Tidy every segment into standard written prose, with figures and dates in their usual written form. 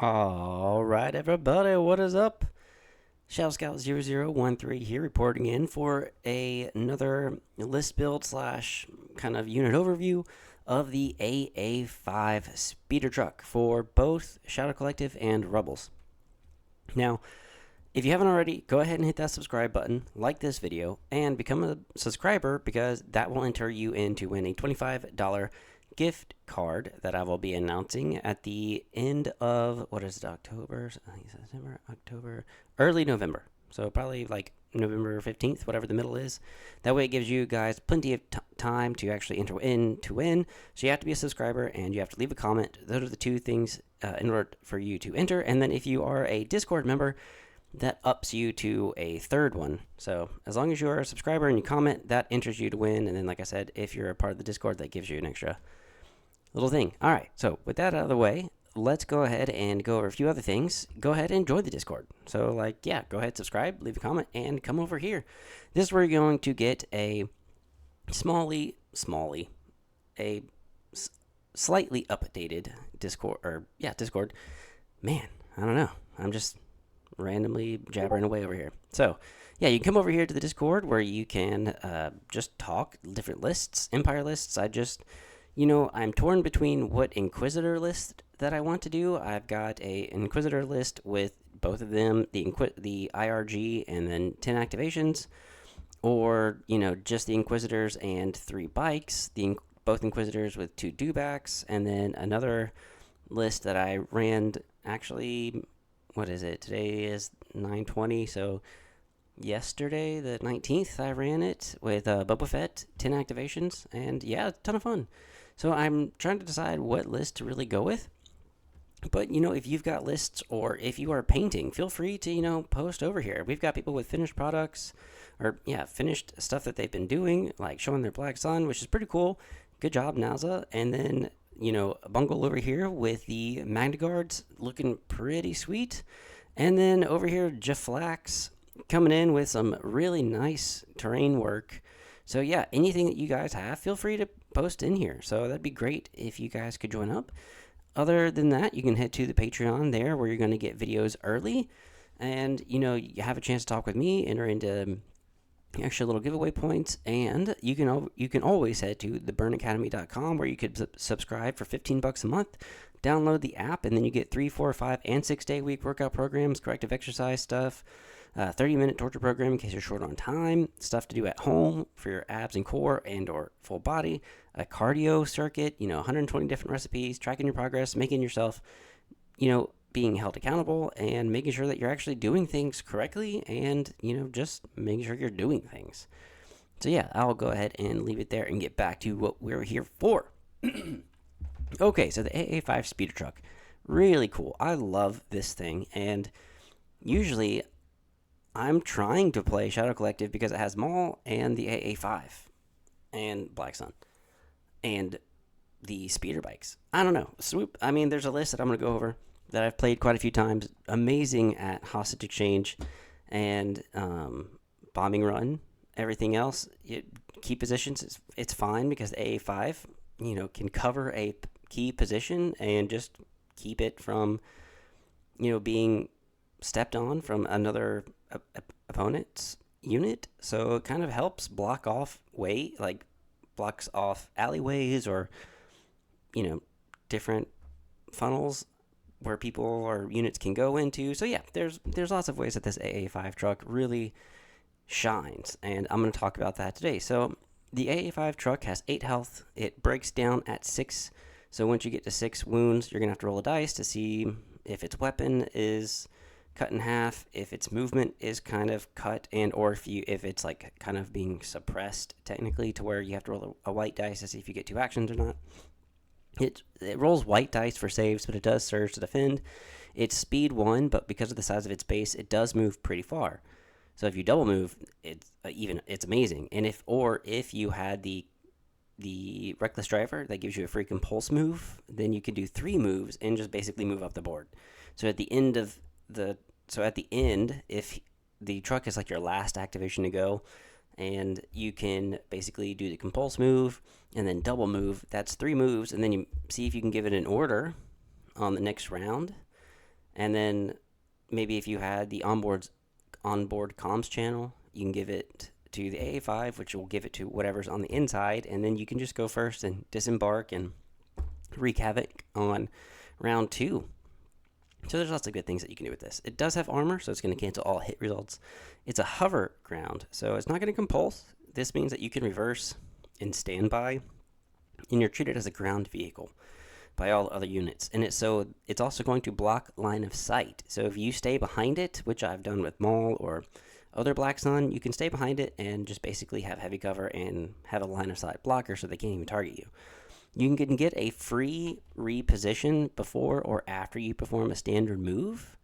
All right, everybody, what is up? Shadow Scout 0013 here, reporting in for another list build slash kind of unit overview of the A-A5 speeder truck for both Shadow Collective and Rebels. Now, if you haven't already, go ahead and hit that subscribe button, like this video, and become a subscriber because that will enter you in to win a $25 gift card that I will be announcing at the end of, what is it, October? I think it's September, October, early November. So probably like November 15th, whatever the middle is. That way it gives you guys plenty of time to actually enter in to win. So you have to be a subscriber and you have to leave a comment. Those are the two things in order for you to enter. And then if you are a Discord member, that ups you to a third one. So as long as you're a subscriber and you comment, that enters you to win. And then, like I said, if you're a part of the Discord, that gives you an extra little thing. All right, so with that out of the way, let's go ahead and go over a few other things. Go ahead and join the Discord. So, go ahead, subscribe, leave a comment, and come over here. This is where you're going to get a slightly updated Discord. Man, I don't know. I'm just randomly jabbering away over here. So, yeah, you can come over here to the Discord where you can just talk different lists, Empire lists. I'm torn between what Inquisitor list that I want to do. I've got an Inquisitor list with both of them, the IRG and then 10 activations, or, just the Inquisitors and 3 bikes, both Inquisitors with 2 dewbacks, and then another list that I ran, actually, what is it? Today is 9/20, so yesterday, the 19th, I ran it with Boba Fett, 10 activations, and yeah, a ton of fun. So I'm trying to decide what list to really go with. But, if you've got lists or if you are painting, feel free to, post over here. We've got people with finished products or, finished stuff that they've been doing, like showing their Black Sun, which is pretty cool. Good job, NASA. And then, Bungle over here with the Magna Guards looking pretty sweet. And then over here, Jaflax coming in with some really nice terrain work. So yeah, anything that you guys have, feel free to post in here. So that'd be great if you guys could join up. Other than that, you can head to the Patreon there where you're going to get videos early. And, you have a chance to talk with me, enter into extra little giveaway points. And you can always head to theburnacademy.com where you could subscribe for $15 a month. Download the app, and then you get 3, 4, 5, and 6-day week workout programs, corrective exercise stuff, 30-minute torture program in case you're short on time, stuff to do at home for your abs and core and or full body, a cardio circuit, 120 different recipes, tracking your progress, making yourself, being held accountable and making sure that you're actually doing things correctly and, just making sure you're doing things. So yeah, I'll go ahead and leave it there and get back to what we're here for. Okay, so the A-A5 speeder truck, really cool. I love this thing, and usually I'm trying to play Shadow Collective because it has Maul and the A-A5 and Black Sun and the speeder bikes. I don't know. Swoop. I mean, there's a list that I'm going to go over that I've played quite a few times. Amazing at hostage exchange and bombing run. Everything else, key positions, it's fine because the A-A5, can cover a key position and just keep it from, being stepped on from another opponent's unit. So it kind of helps blocks off alleyways or, different funnels where people or units can go into. So yeah, there's lots of ways that this A-A5 truck really shines, and I'm going to talk about that today. So the A-A5 truck has 8 health. It breaks down at 6. So once you get to 6 wounds, you're going to have to roll a dice to see if its weapon is cut in half, if its movement is kind of cut, and or if it's like kind of being suppressed technically to where you have to roll a white dice to see if you get 2 actions or not. It rolls white dice for saves, but it does surge to defend. It's speed 1, but because of the size of its base, it does move pretty far. So if you double move, it's amazing. And if you had the Reckless Driver that gives you a free compulse move, then you can do 3 moves and just basically move up the board. So at the end, if the truck is like your last activation to go, and you can basically do the compulse move and then double move. That's 3 moves, and then you see if you can give it an order on the next round. And then maybe if you had the onboard comms channel, you can give it to the A-A5, which will give it to whatever's on the inside, and then you can just go first and disembark and wreak havoc on round 2. So there's lots of good things that you can do with this. It does have armor, so it's going to cancel all hit results. It's a hover ground, so it's not going to compulse. This means that you can reverse and stand by, and you're treated as a ground vehicle by all other units. And it's also going to block line of sight. So if you stay behind it, which I've done with Maul or other Black Sun, you can stay behind it and just basically have heavy cover and have a line of sight blocker so they can't even target you. You can get a free reposition before or after you perform a standard move.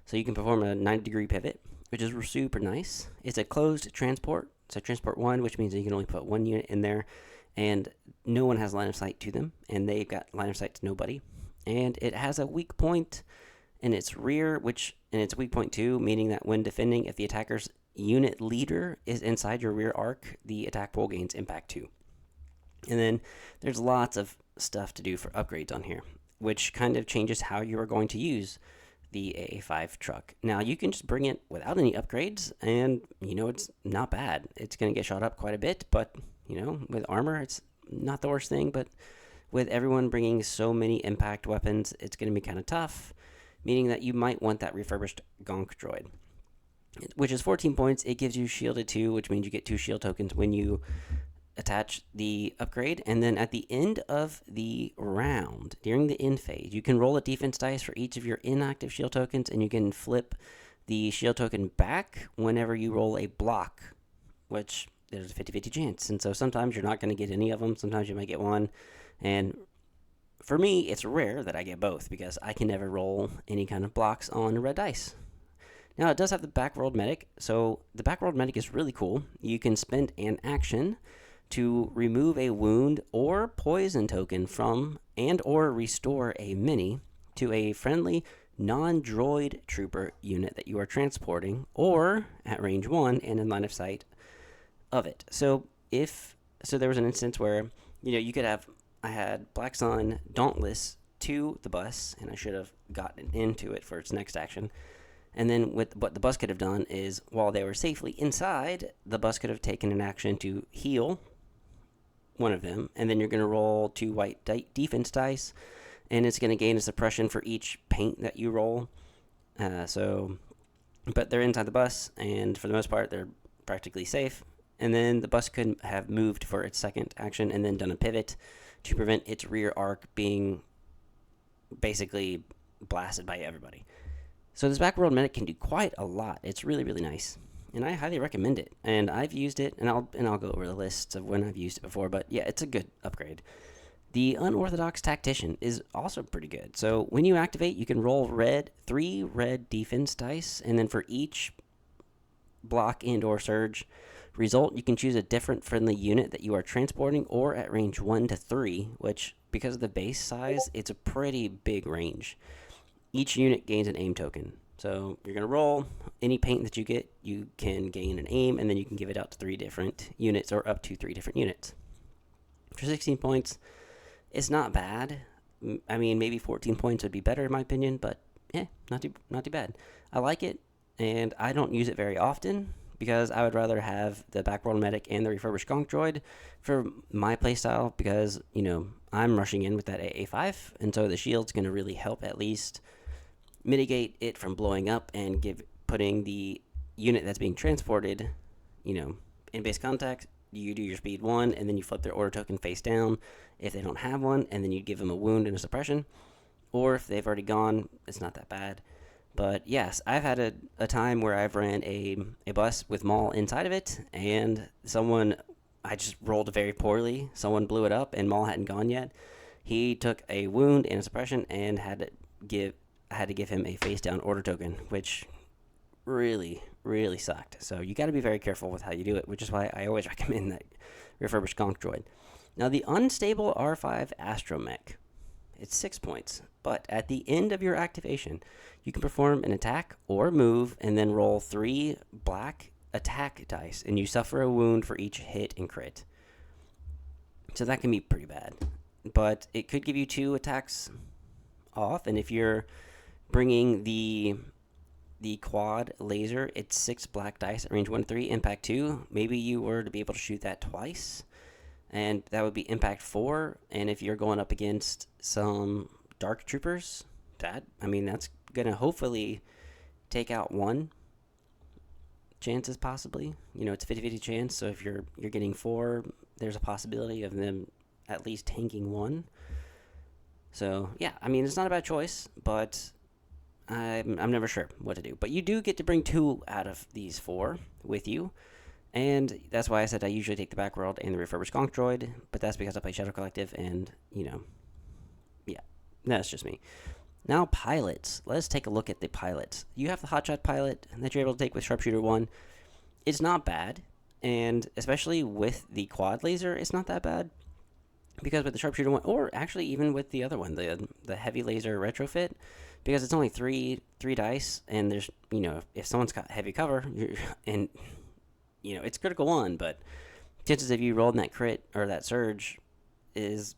So you can perform a 90-degree pivot, which is super nice. It's a closed transport. So transport 1, which means that you can only put one unit in there, and no one has line of sight to them, and they've got line of sight to nobody. And it has a weak point in its rear, and it's weak point 2, meaning that when defending, if the attacker's unit leader is inside your rear arc, the attack pool gains impact 2. And then there's lots of stuff to do for upgrades on here, which kind of changes how you are going to use the A-A5 truck. Now, you can just bring it without any upgrades, and, it's not bad. It's going to get shot up quite a bit, but, with armor, it's not the worst thing. But with everyone bringing so many impact weapons, it's going to be kind of tough, meaning that you might want that refurbished Gonk droid, which is 14 points. It gives you shielded 2, which means you get 2 shield tokens when you attach the upgrade. And then at the end of the round, during the end phase, you can roll a defense dice for each of your inactive shield tokens, and you can flip the shield token back whenever you roll a block, which there's a 50-50 chance. And so sometimes you're not going to get any of them. Sometimes you might get one. And for me, it's rare that I get both because I can never roll any kind of blocks on red dice. Now, it does have the backworld medic. So the backworld medic is really cool. You can spend an action to remove a wound or poison token from and or restore a mini to a friendly non-droid trooper unit that you are transporting or at range 1 and in line of sight of it. So there was an instance where, you could have, I had Black Sun Dauntless to the bus, and I should have gotten into it for its next action. And then what the bus could have done is, while they were safely inside, the bus could have taken an action to heal one of them, and then you're going to roll 2 white defense dice, and it's going to gain a suppression for each paint that you roll. But they're inside the bus, and for the most part, they're practically safe. And then the bus could have moved for its second action and then done a pivot to prevent its rear arc being basically blasted by everybody. So this backworld medic can do quite a lot. It's really, really nice, and I highly recommend it. And I've used it, and I'll go over the lists of when I've used it before. But yeah, it's a good upgrade. The Unorthodox Tactician is also pretty good. So when you activate, you can roll 3 red defense dice, and then for each block and or surge result, you can choose a different friendly unit that you are transporting or at range 1 to 3, which, because of the base size, it's a pretty big range. Each unit gains an aim token. So you're going to roll any paint that you get, you can gain an aim, and then you can give it out to 3 different units or up to 3 different units. For 16 points, it's not bad. I mean, maybe 14 points would be better in my opinion, but not too bad. I like it, and I don't use it very often because I would rather have the backworld medic and the refurbished Gonk droid for my playstyle because, I'm rushing in with that A-A5, and so the shield's going to really help at least mitigate it from blowing up and putting the unit that's being transported, in base contact. You do your speed 1, and then you flip their order token face down if they don't have one, and then you give them a wound and a suppression. Or if they've already gone, it's not that bad. But yes, I've had a time where I've ran a bus with Maul inside of it, and I just rolled very poorly. Someone blew it up, and Maul hadn't gone yet. He took a wound and a suppression, and I had to give him a face down order token, which really, really sucked. So you got to be very careful with how you do it, which is why I always recommend that refurbished Gonk droid. Now, the unstable R5 astromech, it's 6 points, but at the end of your activation, you can perform an attack or move and then roll 3 black attack dice, and you suffer a wound for each hit and crit. So that can be pretty bad, but it could give you 2 attacks off, and if you're bringing the quad laser, it's 6 black dice at range 1 to 3, impact 2. Maybe you were to be able to shoot that twice, and that would be impact 4. And if you're going up against some dark troopers, that's going to hopefully take out one chances possibly. It's a 50-50 chance, so if you're getting 4, there's a possibility of them at least tanking 1. So, yeah, it's not a bad choice, but I'm never sure what to do. But you do get to bring 2 out of these 4 with you, and that's why I said I usually take the Backworld and the Refurbished Gonk Droid, but that's because I play Shadow Collective, and, yeah, that's just me. Now, pilots. Let's take a look at the pilots. You have the Hotshot pilot that you're able to take with Sharpshooter 1. It's not bad, and especially with the quad laser, it's not that bad. Because with the Sharpshooter 1, or actually even with the other one, the heavy laser retrofit, because it's only three dice, and there's, if someone's got heavy cover, it's critical 1, but chances of you rolling that crit or that surge is,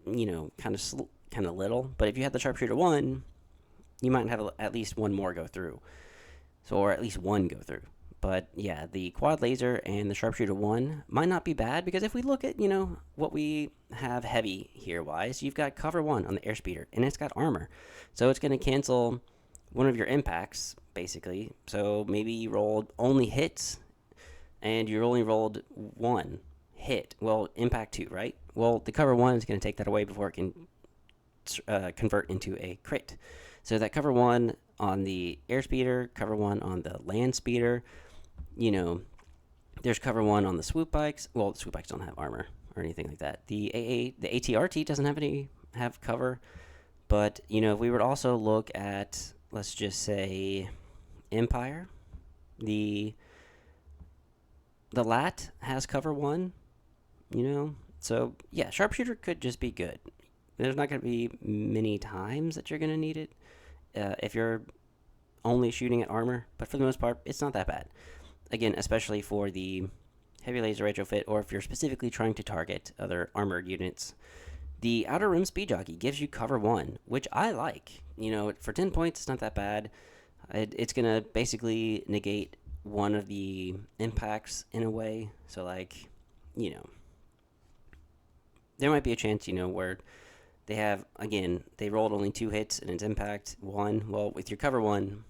kind of little. But if you had the Sharpshooter 1, you might have at least one more go through. Or at least one go through. But yeah, the quad laser and the Sharpshooter 1 might not be bad, because if we look at, what we have heavy here wise, you've got cover 1 on the airspeeder, and it's got armor. So it's going to cancel one of your impacts, basically. So maybe you rolled only hits, and you only rolled 1 hit. Well, impact 2, right? Well, the cover 1 is going to take that away before it can convert into a crit. So that cover 1 on the airspeeder, cover 1 on the land speeder, there's cover 1 on the swoop bikes. Well, the swoop bikes don't have armor or anything like that. The ATRT doesn't have cover, but if we were to also look at, let's just say, Empire, the LAT has cover 1, so yeah, Sharpshooter could just be good. There's not going to be many times that you're going to need it if you're only shooting at armor, but for the most part, it's not that bad. Again, especially for the heavy laser retrofit, or if you're specifically trying to target other armored units. The Outer Rim Speed Jockey gives you cover 1, which I like. For 10 points, it's not that bad. It's going to basically negate one of the impacts in a way. So, there might be a chance, where they have, again, they rolled only 2 hits and it's impact 1. Well, with your cover 1,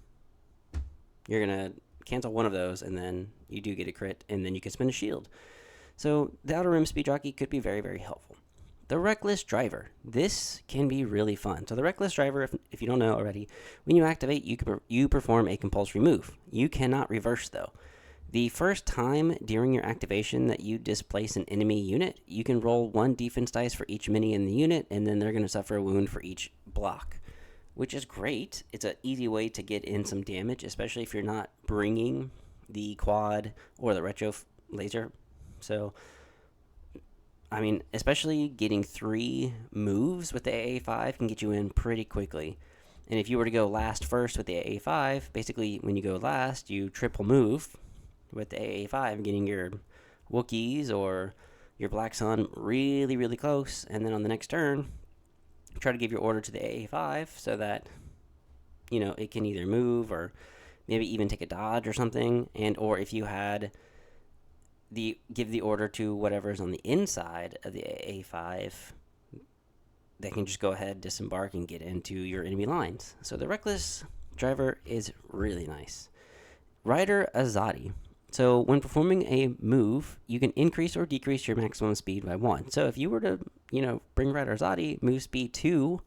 you're going to cancel one of those, and then you do get a crit, and then you can spin a shield. So the Outer Rim Speed Jockey could be very, very helpful. The Reckless Driver. This can be really fun. So the Reckless Driver, if you don't know already, when you activate, you perform a compulsory move. You cannot reverse, though. The first time during your activation that you displace an enemy unit, you can roll 1 defense dice for each mini in the unit, and then they're going to suffer a wound for each block, which is great. It's an easy way to get in some damage, especially if you're not bringing the quad or the retro laser. So, especially getting 3 moves with the A-A5 can get you in pretty quickly. And if you were to go last first with the A-A5, basically when you go last, you triple move with the A-A5, getting your Wookiees or your Black Sun really, really close. And then on the next turn, try to give your order to the A-A5 so that, it can either move or maybe even take a dodge or something. And or if you had give the order to whatever's on the inside of the A-A5, they can just go ahead, disembark, and get into your enemy lines. So the Reckless Driver is really nice. Rider Azadi. So when performing a move, you can increase or decrease your maximum speed by 1. So if you were to, bring Rider Azadi, move speed 2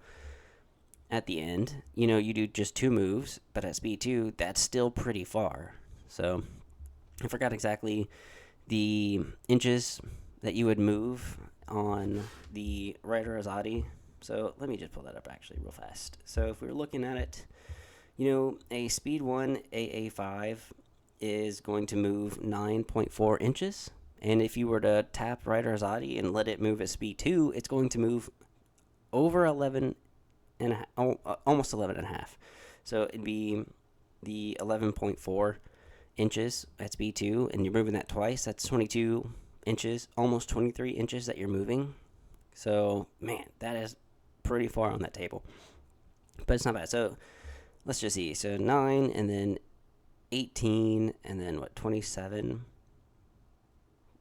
at the end, you do just 2 moves, but at speed 2, that's still pretty far. So I forgot exactly the inches that you would move on the Rider Azadi. So let me just pull that up actually real fast. So if we were looking at it, a speed 1 AA5 is going to move 9.4 inches. And if you were to tap Rider Azadi and let it move at speed 2, it's going to move over 11 and almost 11 and a half. So it'd be the 11.4 inches at speed 2, and you're moving that twice. That's 22 inches, almost 23 inches that you're moving. So, man, that is pretty far on that table. But it's not bad. So, let's just see. So 9 and then 18 and then what, 27,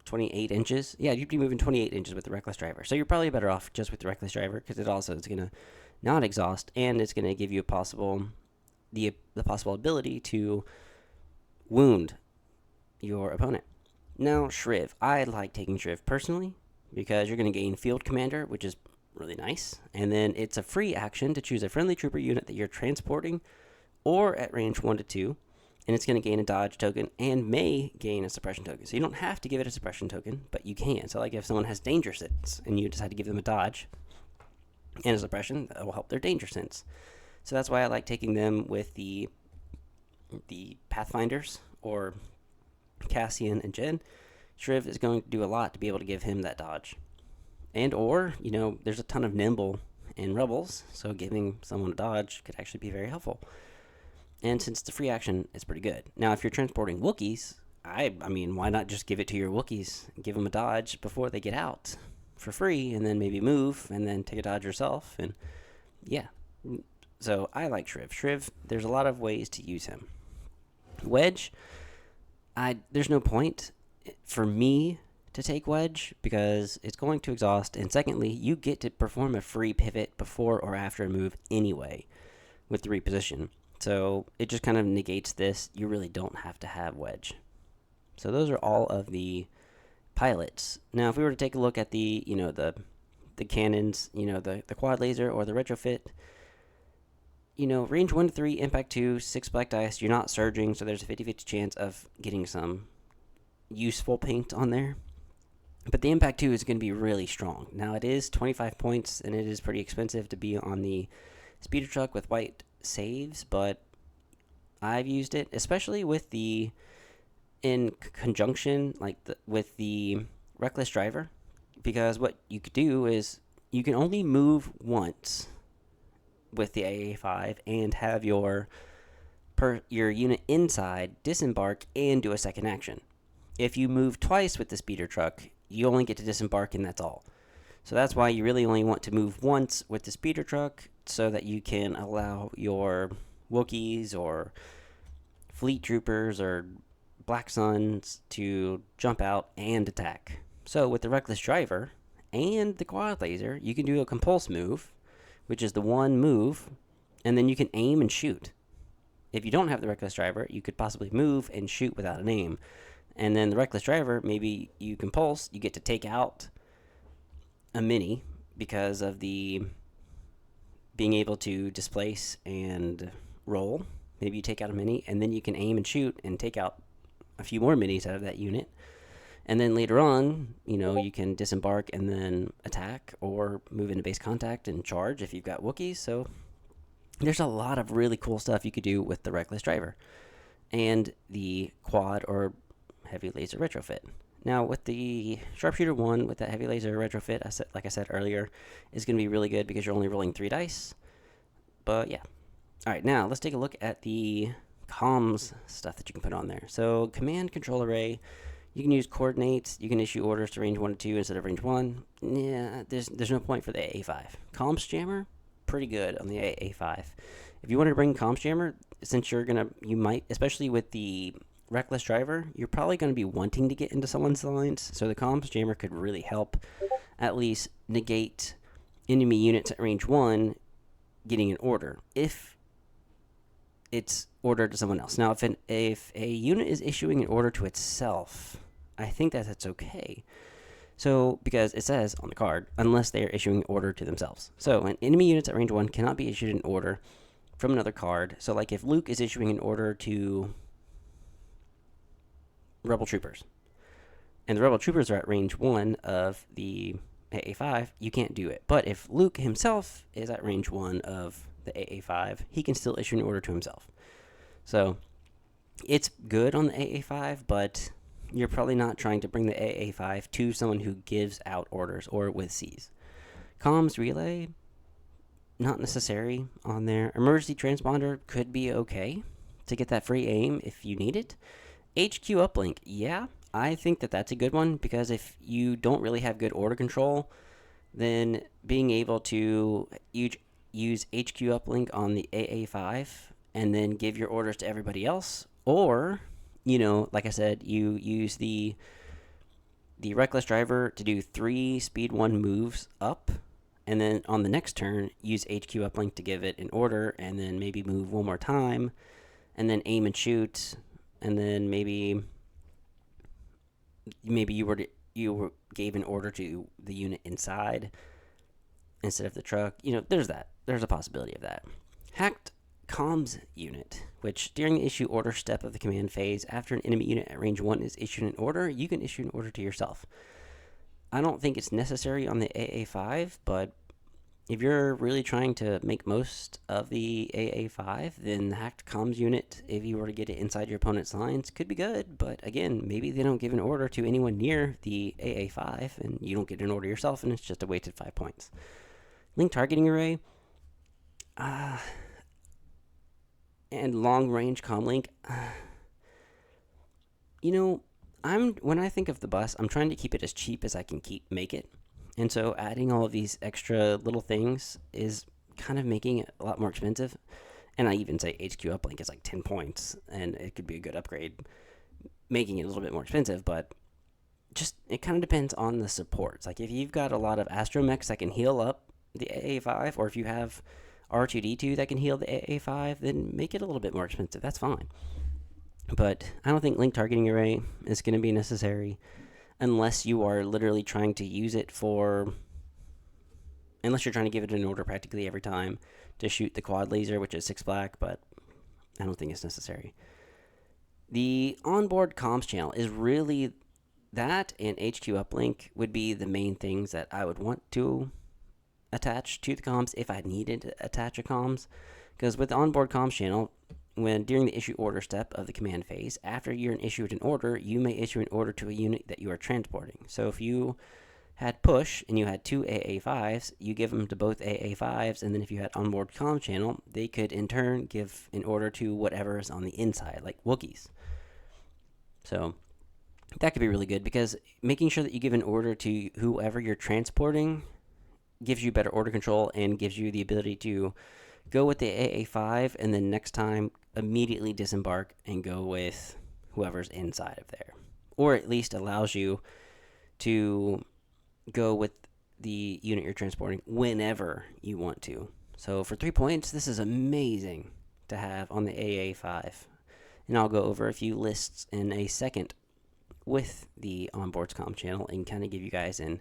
28 inches. Yeah, you'd be moving 28 inches with the reckless driver. So you're probably better off just with the reckless driver because it also is going to not exhaust and it's going to give you the possible ability to wound your opponent. Now, Shriv. I like taking Shriv personally because you're going to gain Field Commander, which is really nice. And then it's a free action to choose a friendly trooper unit that you're transporting or at range 1 to 2. And it's going to gain a dodge token and may gain a suppression token. So you don't have to give it a suppression token, but you can. So like if someone has danger sense and you decide to give them a dodge and a suppression, that will help their danger sense. So that's why I like taking them with the Pathfinders or Cassian and Jen. Shriv is going to do a lot to be able to give him that dodge. And or, there's a ton of nimble in Rebels, so giving someone a dodge could actually be very helpful. And since it's a free action, it's pretty good. Now, if you're transporting Wookiees, I mean, why not just give it to your Wookiees, give them a dodge before they get out for free, and then maybe move, and then take a dodge yourself, and yeah. So I like Shriv. Shriv, there's a lot of ways to use him. Wedge, there's no point for me to take Wedge because it's going to exhaust, and secondly, you get to perform a free pivot before or after a move anyway with the reposition. So it just kind of negates this. You really don't have to have Wedge. So those are all of the pilots. Now, if we were to take a look at the cannons, the quad laser or the retrofit, range 1 to 3, impact 2, 6 black dice, you're not surging, so there's a 50-50 chance of getting some useful paint on there. But the impact 2 is going to be really strong. Now, it is 25 points, and it is pretty expensive to be on the speeder truck with white saves, but I've used it, especially in conjunction, with the reckless driver, because what you could do is you can only move once with the A-A5 and have your unit inside disembark and do a second action. If you move twice with the speeder truck, you only get to disembark and that's all. So that's why you really only want to move once with the speeder truck so that you can allow your Wookiees or fleet troopers or Black Suns to jump out and attack. So with the reckless driver and the quad laser, you can do a compulse move, which is the one move, and then you can aim and shoot. If you don't have the reckless driver, you could possibly move and shoot without an aim. And then the reckless driver, maybe you compulse, you get to take out a mini because of the being able to displace and roll. Maybe you take out a mini, and then you can aim and shoot and take out a few more minis out of that unit. And then later on, you can disembark and then attack or move into base contact and charge if you've got Wookiees. So there's a lot of really cool stuff you could do with the reckless driver and the quad or heavy laser retrofit. Now, with the sharpshooter 1, with that heavy laser retrofit, like I said earlier, is going to be really good because you're only rolling 3 dice. But yeah. All right, now let's take a look at the comms stuff that you can put on there. So command control array, you can use coordinates. You can issue orders to range 1 to 2 instead of range 1. Yeah, there's no point for the A-A5. Comms jammer, pretty good on the A-A5. If you wanted to bring comms jammer, since you might, especially with the reckless driver, you're probably going to be wanting to get into someone's lines, so the comms jammer could really help at least negate enemy units at range 1 getting an order if it's ordered to someone else. Now, if a unit is issuing an order to itself, I think that's okay. So, because it says on the card, unless they are issuing an order to themselves. So, when enemy units at range 1 cannot be issued an order from another card. So, like if Luke is issuing an order to Rebel Troopers, and the Rebel Troopers are at range 1 of the A-A5, you can't do it. But if Luke himself is at range 1 of the A-A5, he can still issue an order to himself. So, it's good on the A-A5, but you're probably not trying to bring the A-A5 to someone who gives out orders or with Cs. Comms relay, not necessary on there. Emergency transponder could be okay to get that free aim if you need it. HQ uplink, yeah, I think that's a good one because if you don't really have good order control, then being able to use HQ uplink on the A-A5 and then give your orders to everybody else, or like I said, you use the reckless driver to do 3 speed 1 moves up, and then on the next turn use HQ uplink to give it an order, and then maybe move one more time, and then aim and shoot, and then maybe you gave an order to the unit inside instead of the truck. There's a possibility of that. Hacked comms unit, which during the issue order step of the command phase, after an enemy unit at range 1 is issued an order, you can issue an order to yourself. I don't think it's necessary on the A-A5, but if you're really trying to make most of the A-A5, then the hacked comms unit, if you were to get it inside your opponent's lines, could be good. But again, maybe they don't give an order to anyone near the A-A5, and you don't get an order yourself, and it's just a wasted 5 points. Link targeting array, and long range comlink. When I think of the bus, I'm trying to keep it as cheap as I can make it. And so adding all of these extra little things is kind of making it a lot more expensive. And I even say HQ uplink is like 10 points, and it could be a good upgrade, making it a little bit more expensive, but just it kind of depends on the supports. Like if you've got a lot of astromechs that can heal up the A-A5, or if you have R2-D2 that can heal the A-A5, then make it a little bit more expensive. That's fine. But I don't think link targeting array is going to be necessary unless you are literally trying to use it unless you're trying to give it an order practically every time to shoot the quad laser, which is 6 black, but I don't think it's necessary. The onboard comms channel is really that, and HQ uplink would be the main things that I would want to attach to the comms if I needed to attach a comms. Because with the onboard comms channel, during the issue order step of the command phase, after you're issued an order, you may issue an order to a unit that you are transporting. So if you had push and you had 2 A-A5s, you give them to both A-A5s, and then if you had onboard comm channel, they could in turn give an order to whatever is on the inside, like Wookiees. So that could be really good, because making sure that you give an order to whoever you're transporting gives you better order control and gives you the ability to go with the A-A5, and then next time immediately disembark and go with whoever's inside of there. Or at least allows you to go with the unit you're transporting whenever you want to. So for 3 points, this is amazing to have on the A-A5. And I'll go over a few lists in a second with the onboard comm channel and kind of give you guys an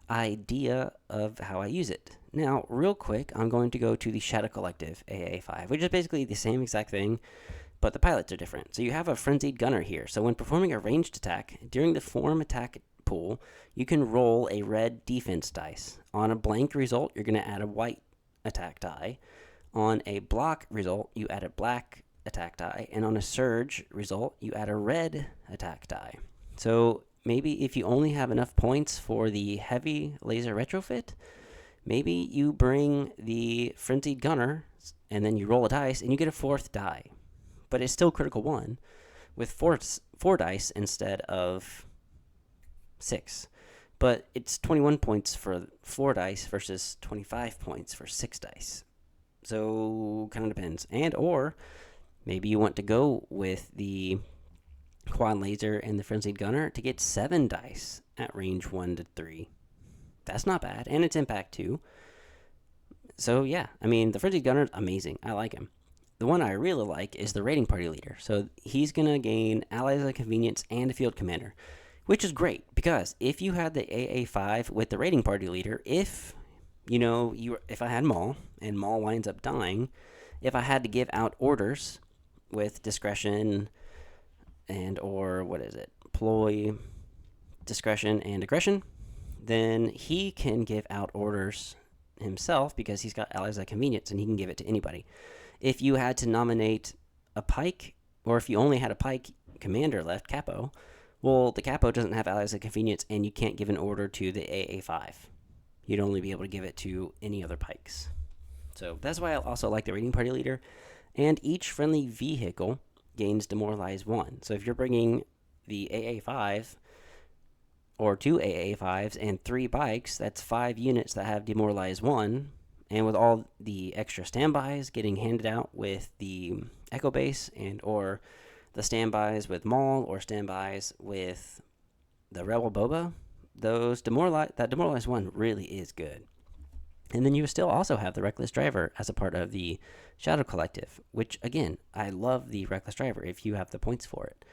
idea of how I use it. Now, real quick, I'm going to go to the Shadow Collective A-A5, which is basically the same exact thing, but the pilots are different. So you have a Frenzied Gunner here. So when performing a ranged attack, during the form attack pool, you can roll a red defense dice. On a blank result, you're going to add a white attack die. On a block result, you add a black attack die. And on a surge result, you add a red attack die. So maybe if you only have enough points for the heavy laser retrofit, maybe you bring the Frenzied Gunner, and then you roll a dice, and you get a 4th die. But it's still critical 1, with 4 dice instead of 6. But it's 21 points for 4 dice versus 25 points for 6 dice. So, kind of depends. And, or, maybe you want to go with the quad laser and the Frenzied Gunner to get 7 dice at range 1 to 3. That's not bad, and it's impact 2. So yeah, I mean, the Frenzied Gunner is amazing. I like him. The one I really like is the Raiding Party Leader. So he's going to gain Allies of Convenience and a Field Commander, which is great, because if you had the A-A5 with the Raiding Party Leader, if I had Maul, and Maul winds up dying, if I had to give out orders with discretion ploy, discretion, and aggression, then he can give out orders himself because he's got Allies of Convenience and he can give it to anybody. If you had to nominate a Pike, or if you only had a Pike commander left, Capo, well, the Capo doesn't have Allies of Convenience and you can't give an order to the A-A5. You'd only be able to give it to any other Pikes. So that's why I also like the Raiding Party Leader. And each friendly vehicle gains Demoralize 1. So if you're bringing the A-A5, or 2 A-A5s and 3 bikes, that's 5 units that have Demoralize 1. And with all the extra standbys getting handed out with the Echo Base and or the standbys with Maul or standbys with the Rebel Boba, that demoralized one really is good. And then you still also have the Reckless Driver as a part of the Shadow Collective, which again, I love the Reckless Driver if you have the points for it.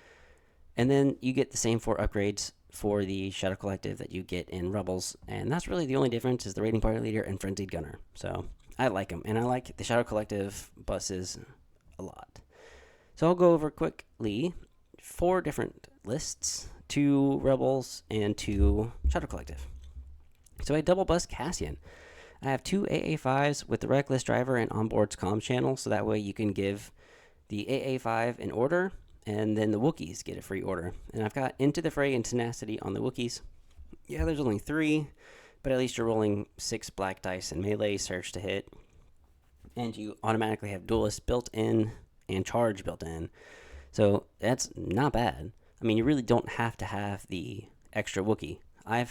And then you get the same 4 upgrades for the Shadow Collective that you get in Rebels, and that's really the only difference is the Raiding Party Leader and Frenzied Gunner. So I like them, and I like the Shadow Collective buses a lot. So I'll go over quickly 4 different lists, 2 Rebels and 2 Shadow Collective. So I double bus Cassian. I have 2 A-A5s with the Reckless Driver and onboard's comm channel, so that way you can give the A-A5 an order, and then the Wookiees get a free order. And I've got Into the Fray and Tenacity on the Wookiees. Yeah, there's only 3, but at least you're rolling 6 black dice and melee surge to hit. And you automatically have Duelist built in and Charge built in. So that's not bad. I mean, you really don't have to have the extra Wookiee. I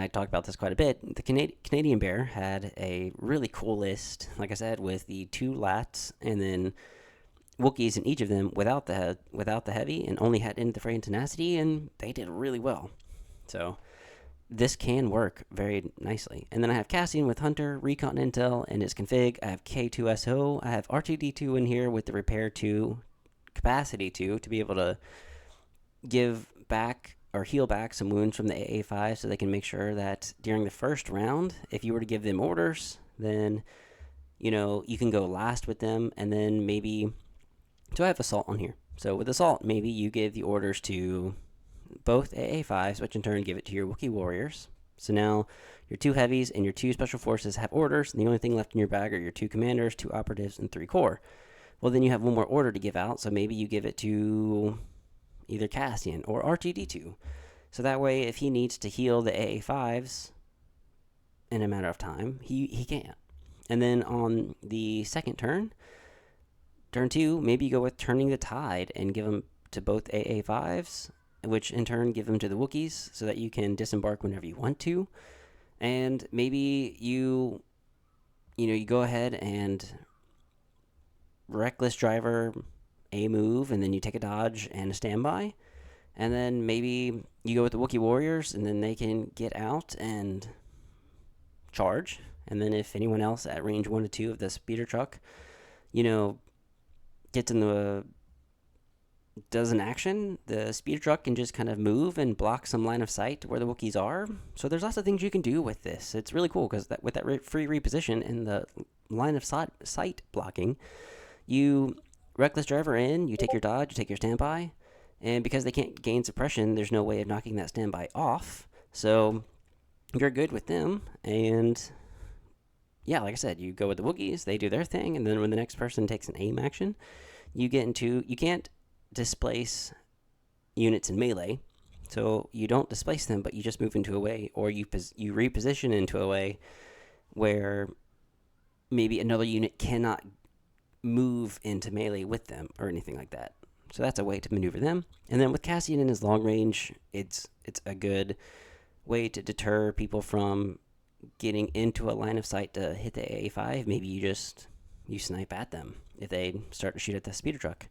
talked about this quite a bit. The Canadian Bear had a really cool list, like I said, with the 2 lats and then Wookiees in each of them without the heavy, and only had Into the Fray and Tenacity, and they did really well. So this can work very nicely. And then I have Cassian with Hunter, Recon Intel, and his config. I have K2SO. I have R2D2 in here with the Repair 2, Capacity 2, to be able to give back or heal back some wounds from the A-A5 so they can make sure that during the first round, if you were to give them orders, then, you can go last with them, and then maybe... So I have Assault on here. So with Assault, maybe you give the orders to both A-A5s, which in turn give it to your Wookiee Warriors. So now your 2 heavies and your 2 special forces have orders, and the only thing left in your bag are your 2 commanders, 2 operatives, and 3 core. Well, then you have one more order to give out, so maybe you give it to either Cassian or R2D2. So that way, if he needs to heal the A-A5s in a matter of time, he can. And then on the second turn 2, maybe you go with Turning the Tide and give them to both A-A5s, which in turn give them to the Wookiees so that you can disembark whenever you want to. And maybe you go ahead and Reckless Driver a move, and then you take a dodge and a standby. And then maybe you go with the Wookiee Warriors, and then they can get out and charge. And then if anyone else at range 1 to 2 of the speeder truck, gets in does an action, the speeder truck can just kind of move and block some line of sight to where the Wookiees are. So there's lots of things you can do with this. It's really cool because with that free reposition and the line of sight blocking, you Reckless Driver in, you take your dodge, you take your standby, and because they can't gain suppression, there's no way of knocking that standby off. So you're good with them, and yeah, like I said, you go with the Wookiees, they do their thing, and then when the next person takes an aim action, you can't displace units in melee, so you don't displace them, but you just move into a way, or you reposition into a way where maybe another unit cannot move into melee with them or anything like that. So that's a way to maneuver them. And then with Cassian in his long range, it's a good way to deter people from getting into a line of sight to hit the A5. Maybe you snipe at them if they start to shoot at the speeder truck.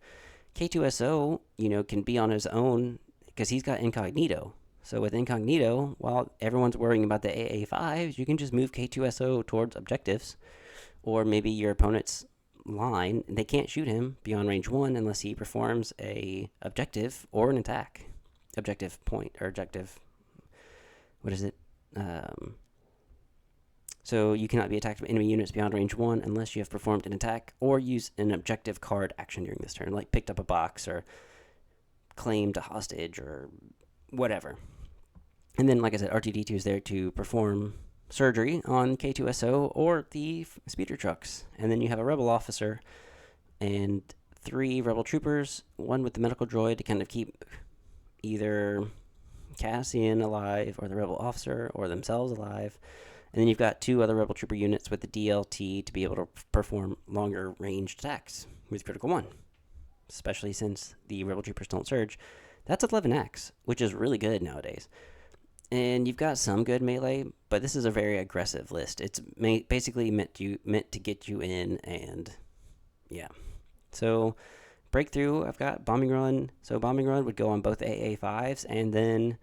K2SO, can be on his own because he's got Incognito. So with Incognito, while everyone's worrying about the A-A5s, you can just move K2SO towards objectives, or maybe your opponent's line, they can't shoot him beyond range 1 unless he performs a objective or an attack. Objective point, or objective... What is it? So you cannot be attacked by enemy units beyond range 1 unless you have performed an attack or use an objective card action during this turn, like picked up a box or claimed a hostage or whatever. And then, like I said, R2D2 is there to perform surgery on K2SO or the speeder trucks. And then you have a rebel officer and 3 rebel troopers, 1 with the medical droid to kind of keep either Cassian alive or the rebel officer or themselves alive. And then you've got 2 other rebel trooper units with the DLT to be able to perform longer ranged attacks with critical 1, especially since the rebel troopers don't surge. That's 11x, which is really good nowadays. And you've got some good melee, but this is a very aggressive list. It's basically meant to get you in, and yeah. So breakthrough, I've got bombing run. So bombing run would go on both A-A5s, and then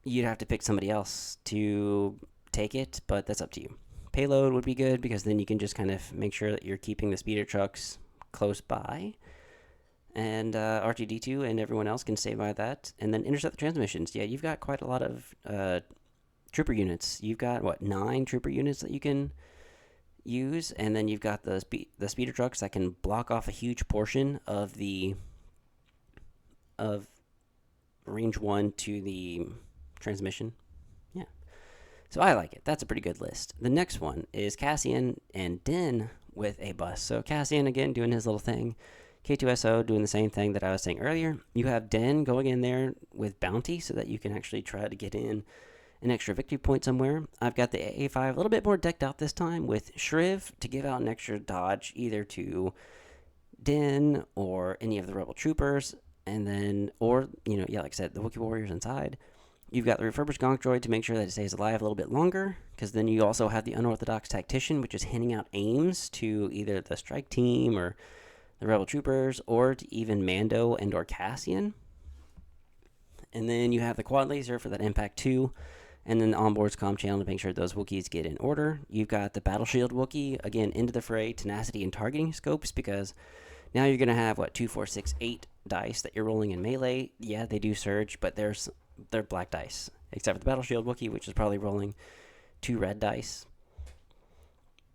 you'd have to pick somebody else to take it, but that's up to you. Payload would be good because then you can just kind of make sure that you're keeping the speeder trucks close by, and R2D2 and everyone else can stay by that, and then intercept the transmissions. Yeah, you've got quite a lot of trooper units. You've got, what, 9 trooper units that you can use, and then you've got the speeder trucks that can block off a huge portion of range 1 to the transmission. Yeah. So I like it. That's a pretty good list. The next one is Cassian and Din with a bus. So Cassian, again, doing his little thing. K2SO doing the same thing that I was saying earlier. You have Din going in there with bounty so that you can actually try to get in an extra victory point somewhere. I've got the A-A5 a little bit more decked out this time with Shriv to give out an extra dodge either to Din or any of the rebel troopers, and then, or, like I said, the Wookiee warriors inside. You've got the refurbished Gonk droid to make sure that it stays alive a little bit longer, because then you also have the unorthodox tactician, which is handing out aims to either the strike team or the rebel troopers, or to even Mando and or Cassian. And then you have the quad laser for that impact 2, and then the onboard's comm channel to make sure those Wookiees get in order. You've got the battle shield Wookiee, again, into the fray, tenacity and targeting scopes, because now you're going to have, 2, 4, 6, 8 dice that you're rolling in melee. Yeah, they do surge, but they're black dice, except for the battle shield Wookiee, which is probably rolling 2 red dice.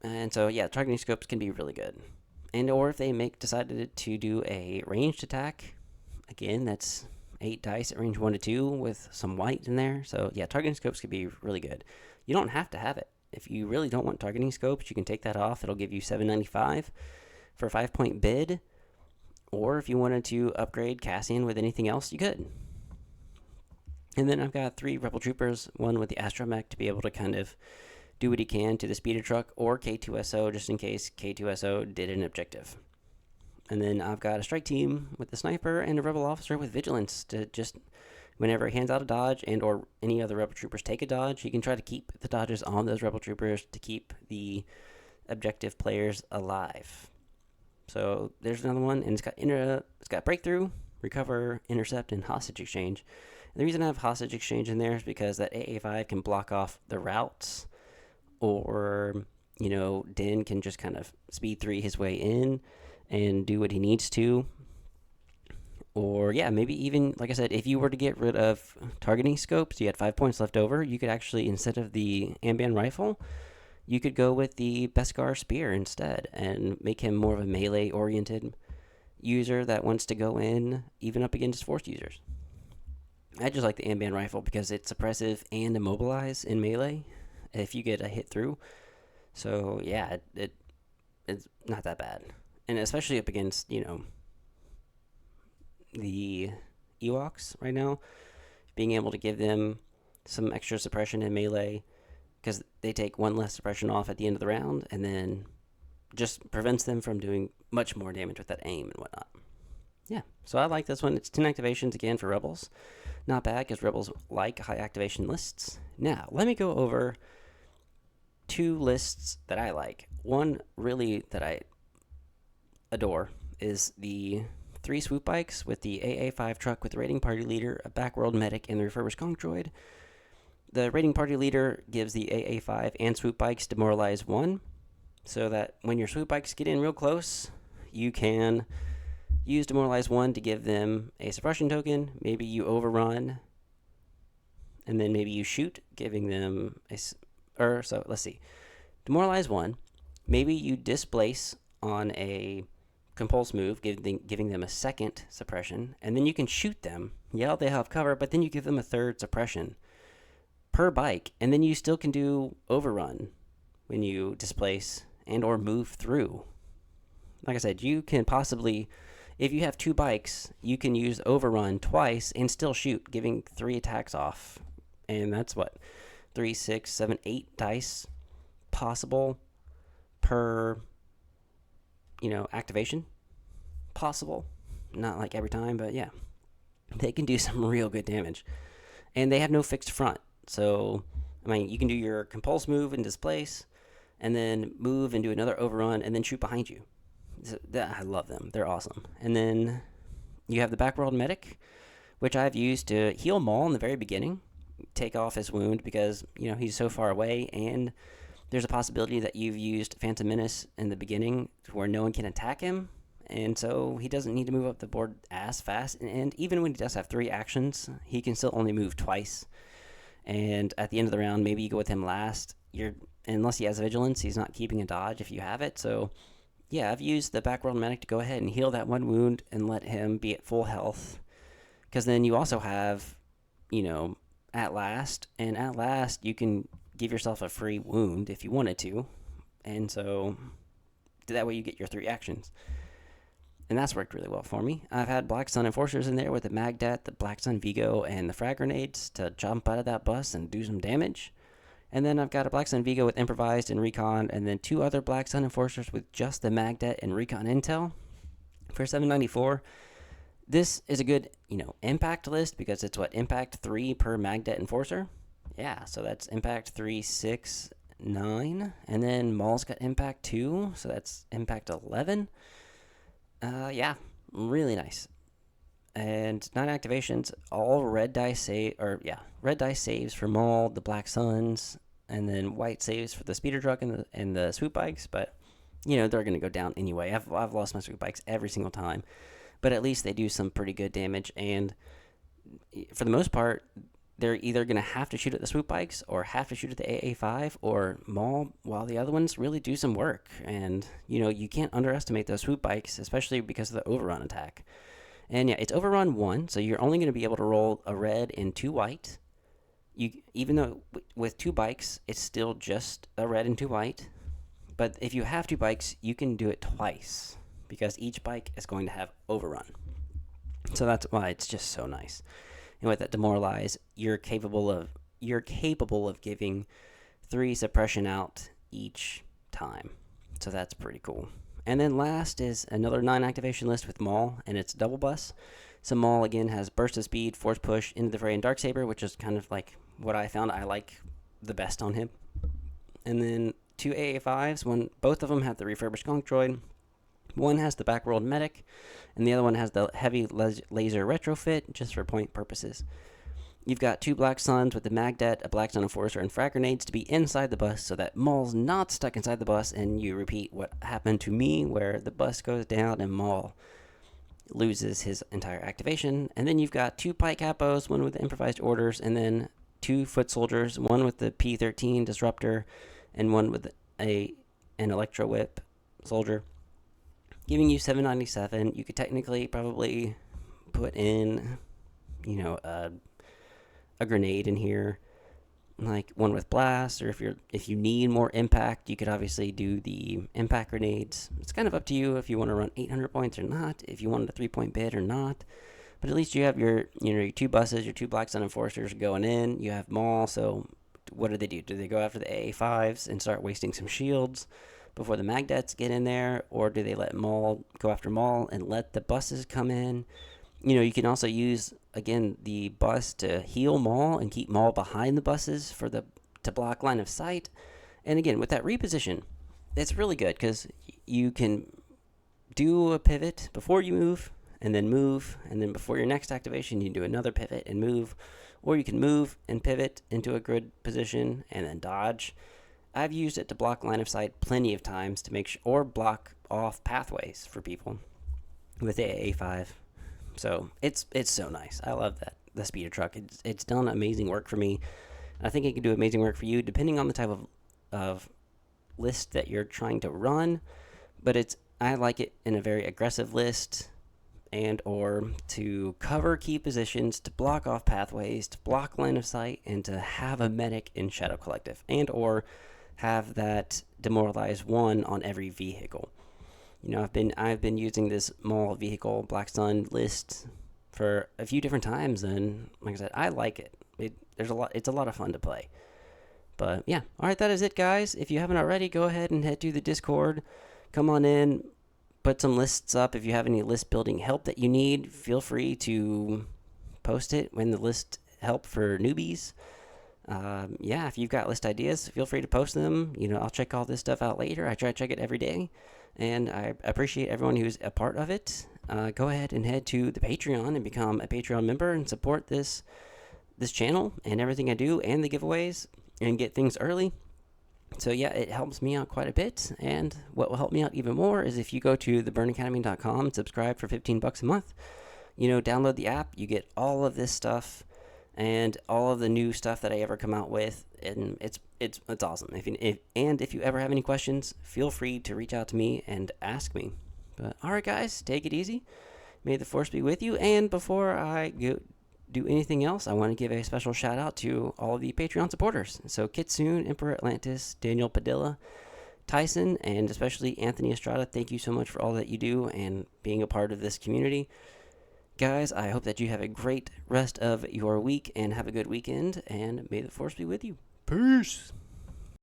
And so, yeah, targeting scopes can be really good. And or if they decided to do a ranged attack, again, that's 8 dice at range 1 to 2 with some white in there. So, yeah, targeting scopes could be really good. You don't have to have it. If you really don't want targeting scopes, you can take that off. It'll give you $7.95 for a 5-point bid. Or if you wanted to upgrade Cassian with anything else, you could. And then I've got 3 Rebel Troopers, one with the Astromech to be able to kind of do what he can to the speeder truck, or K2SO just in case K2SO did an objective. And then I've got a strike team with the sniper and a Rebel officer with vigilance to just, whenever he hands out a dodge and or any other Rebel Troopers take a dodge, he can try to keep the dodges on those Rebel Troopers to keep the objective players alive. So there's another one, and it's got breakthrough, recover, intercept, and hostage exchange. And the reason I have hostage exchange in there is because that A-A5 can block off the routes, or Din can just kind of speed 3 his way in and do what he needs to. Or yeah, maybe even, like I said, if you were to get rid of targeting scopes, you had 5 points left over, you could actually, instead of the Amban rifle, you could go with the Beskar spear instead and make him more of a melee-oriented user that wants to go in even up against Force users. I just like the Amban rifle because it's suppressive and immobilize in melee if you get a hit through. So yeah, it's not that bad. And especially up against, the Ewoks right now, being able to give them some extra suppression in melee, because they take 1 less suppression off at the end of the round, and then just prevents them from doing much more damage with that aim and whatnot. Yeah, so I like this one. It's 10 activations again for Rebels. Not bad, because Rebels like high activation lists. Now, let me go over 2 lists that I like. One really that I adore is the 3 swoop bikes with the A-A5 truck with the raiding party leader, a backworld medic, and the refurbished Gonk droid. The raiding party leader gives the A-A5 and swoop bikes demoralize 1, so that when your swoop bikes get in real close, you can use demoralize 1 to give them a suppression token. Maybe you overrun, and then maybe you shoot, giving them so let's see. Demoralize 1, maybe you displace on a compulse move, giving them a 2nd suppression, and then you can shoot them. Yeah, they have cover, but then you give them a 3rd suppression per bike, and then you still can do overrun when you displace and or move through. Like I said, you can possibly, if you have 2 bikes, you can use overrun twice and still shoot, giving 3 attacks off. And that's 3, 6, 7, 8 dice possible per, activation. Possible. Not like every time, but yeah. They can do some real good damage. And they have no fixed front. So, you can do your compulse move and displace, and then move and do another overrun, and then shoot behind you. I love them. They're awesome. And then you have the Backworld Medic, which I've used to heal Maul in the very beginning, take off his wound because, he's so far away, and there's a possibility that you've used Phantom Menace in the beginning where no one can attack him, and so he doesn't need to move up the board as fast. And even when he does have 3 actions, he can still only move twice. And at the end of the round, maybe you go with him last. Unless he has Vigilance, he's not keeping a dodge if you have it. So, yeah, I've used the Backworld Medic to go ahead and heal that one wound and let him be at full health. Because then you also have, At Last. And At Last, you can give yourself a free wound if you wanted to. And so that way you get your 3 actions. And that's worked really well for me. I've had Black Sun Enforcers in there with the Magdet, the Black Sun Vigo, and the frag grenades to jump out of that bus and do some damage. And then I've got a Black Sun Vigo with Improvised and Recon, and then 2 other Black Sun Enforcers with just the Magdet and Recon Intel for 794. This is a good, impact list because it's impact 3 per Magdet Enforcer. Yeah, so that's impact 3, 6, 9. And then Maul's got impact 2, so that's impact 11. Yeah, really nice. And 9 activations, all red dice saves for Maul, the Black Suns, and then white saves for the speeder truck and the swoop bikes. But they're gonna go down anyway. I've lost my swoop bikes every single time, but at least they do some pretty good damage. And for the most part, they're either gonna have to shoot at the swoop bikes or have to shoot at the A-A5 or Maul, while the other ones really do some work. And you can't underestimate those swoop bikes, especially because of the overrun attack. And yeah, it's overrun 1, so you're only going to be able to roll a red and 2 white. Even though with 2 bikes, it's still just a red and 2 white. But if you have 2 bikes, you can do it twice because each bike is going to have overrun. So that's why it's just so nice. And with that Demoralize, you're capable of giving 3 suppression out each time. So that's pretty cool. And then last is another 9 activation list with Maul, and it's double bus. So Maul, again, has Burst of Speed, Force Push, Into the Fray, and Darksaber, which is kind of like what I found I like the best on him. And then 2 AA5s, both of them have the Refurbished Gonk Droid. One has the Backworld Medic, and the other one has the Heavy Laser Retrofit, just for point purposes. You've got 2 Black Suns with the Magdet, a Black Sun Enforcer, and frag grenades to be inside the bus so that Maul's not stuck inside the bus, and you repeat what happened to me where the bus goes down and Maul loses his entire activation. And then you've got 2 Pike Capos, one with the Improvised Orders, and then 2 Foot Soldiers, one with the P-13 Disruptor, and one with an Electro Whip Soldier, giving you 797. You could technically probably put in, a grenade in here, like one with blast, or if you need more impact, you could obviously do the impact grenades. It's kind of up to you if you want to run 800 points or not, if you wanted a 3-point bid or not. But at least you have your 2 buses, your 2 Black Sun Enforcers going in. You have Maul, so what do? Do they go after the AA5s and start wasting some shields before the Magdets get in there, or do they let Maul go after Maul and let the buses come in? You can also use, again, the bus to heal Maul and keep Maul behind the buses to block line of sight. And again, with that reposition, it's really good because you can do a pivot before you move, and then before your next activation, you do another pivot and move, or you can move and pivot into a grid position and then dodge. I've used it to block line of sight plenty of times to make sure, or block off pathways for people with the A-A5. So it's so nice. I love that, the speeder truck. It's done amazing work for me. I think it can do amazing work for you depending on the type of list that you're trying to run. But I like it in a very aggressive list, and or to cover key positions, to block off pathways, to block line of sight, and to have a medic in Shadow Collective, and or have that Demoralize 1 on every vehicle. I've been using this Maul vehicle Black Sun list for a few different times, and like I said, I like it. It's a lot of fun to play. But yeah, all right, that is it, guys. If you haven't already, go ahead and head to the Discord. Come on in, put some lists up. If you have any list building help that you need, feel free to post it when the list help for newbies. If you've got list ideas, feel free to post them. I'll check all this stuff out later. I try to check it every day. and I appreciate everyone who's a part of it. Go ahead and head to the Patreon and become a Patreon member and support this channel and everything I do and the giveaways and get things early. So yeah, it helps me out quite a bit, and what will help me out even more is if you go to theburnacademy.com and subscribe for $15 a month. Download the app, you get all of this stuff and all of the new stuff that I ever come out with, and it's awesome. If you ever have any questions, feel free to reach out to me and ask me. But all right, guys, take it easy. May the force be with you. And before I do anything else, I want to give a special shout out to all of the Patreon supporters. So Kitsune, Emperor Atlantis, Daniel Padilla, Tyson, and especially Anthony Estrada. Thank you so much for all that you do and being a part of this community. Guys, I hope that you have a great rest of your week and have a good weekend, and may the force be with you. Peace.